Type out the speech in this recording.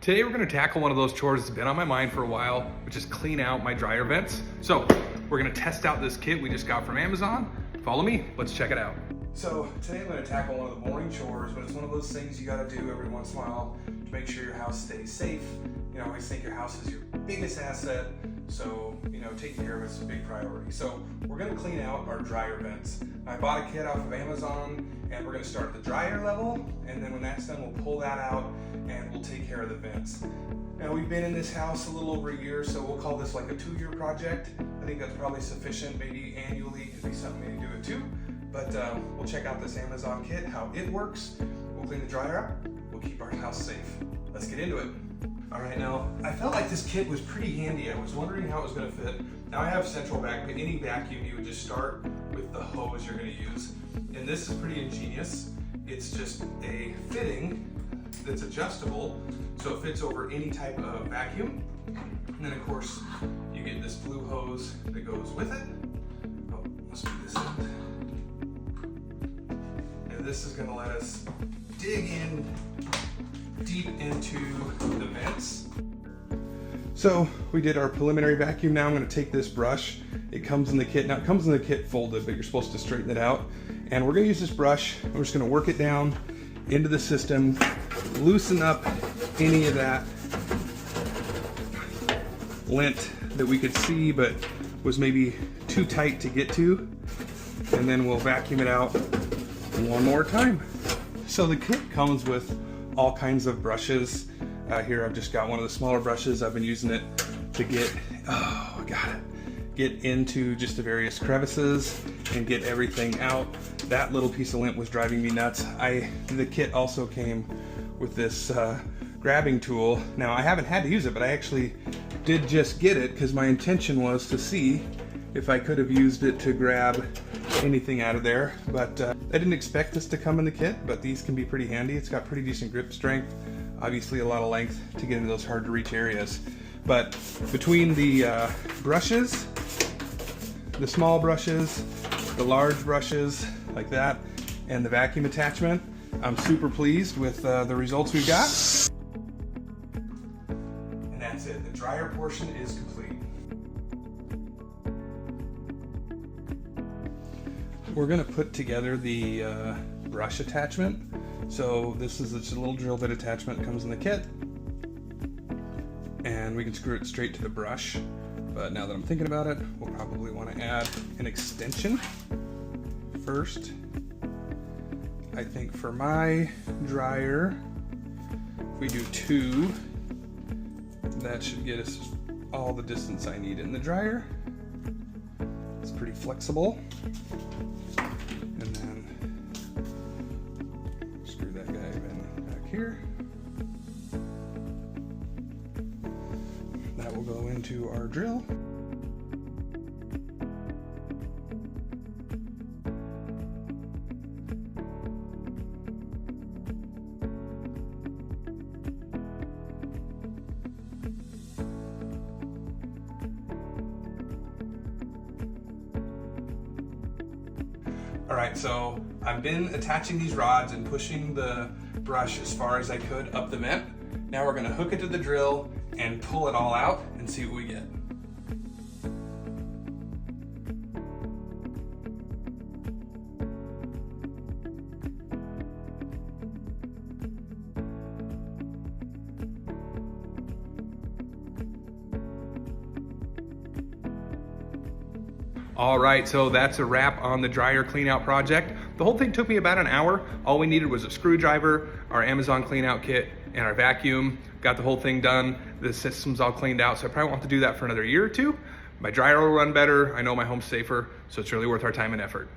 Today we're gonna tackle one of those chores that's been on my mind for a while, which is clean out my dryer vents. So we're gonna test out this kit we just got from Amazon. Follow me, let's check it out. So today I'm gonna tackle one of the boring chores, but it's one of those things you gotta do every once in a while to make sure your house stays safe. You know, I always think your house is your biggest asset, so taking care of it's a big priority. So we're gonna clean out our dryer vents. I bought a kit off of Amazon, and we're gonna start at the dryer level, and then when that's done, we'll pull that out and we'll take care of the vents. Now we've been in this house a little over a year, so we'll call this like a 2-year project. I think that's probably sufficient. Maybe annually could be something to do it too. But we'll check out this Amazon kit, how it works. We'll clean the dryer up, we'll keep our house safe. Let's get into it. All right, now, I felt like this kit was pretty handy. I was wondering how it was gonna fit. Now I have central vac, but any vacuum, you would just start with the hose you're gonna use. And this is pretty ingenious. It's just a fitting that's adjustable, so it fits over any type of vacuum. And then of course, you get this blue hose that goes with it. Oh, let's put this in. And this is gonna let us dig in deep into the vents. So we did our preliminary vacuum. Now I'm gonna take this brush. It comes in the kit. Now it comes in the kit folded, but you're supposed to straighten it out. And we're gonna use this brush. We're just gonna work it down into the system, loosen up any of that lint that we could see, but was maybe too tight to get to. And then we'll vacuum it out one more time. So the kit comes with all kinds of brushes. Here I've just got one of the smaller brushes. I've been using it to get into just the various crevices and get everything out. That little piece of lint was driving me nuts. The kit also came with this grabbing tool. Now I haven't had to use it, but I actually did just get it because my intention was to see if I could have used it to grab anything out of there. But I didn't expect this to come in the kit, but these can be pretty handy. It's got pretty decent grip strength. Obviously a lot of length to get into those hard to reach areas. But between the brushes, the small brushes, the large brushes like that, and the vacuum attachment, I'm super pleased with the results we've got. And that's it. The dryer portion is complete. We're gonna put together the brush attachment. So this is just a little drill bit attachment that comes in the kit. And we can screw it straight to the brush. But now that I'm thinking about it, we'll probably want to add an extension first. I think for my dryer, if we do 2, that should get us all the distance I need in the dryer. It's pretty flexible. And then screw that guy in back here. That will go into our drill. All right, so I've been attaching these rods and pushing the brush as far as I could up the vent. Now we're gonna hook it to the drill and pull it all out and see what we get. All right, so that's a wrap on the dryer clean out project. The whole thing took me about an hour. All we needed was a screwdriver, our Amazon clean out kit, and our vacuum. Got the whole thing done. The system's all cleaned out, so I probably won't have to do that for another year or two. My dryer will run better. I know my home's safer, so it's really worth our time and effort.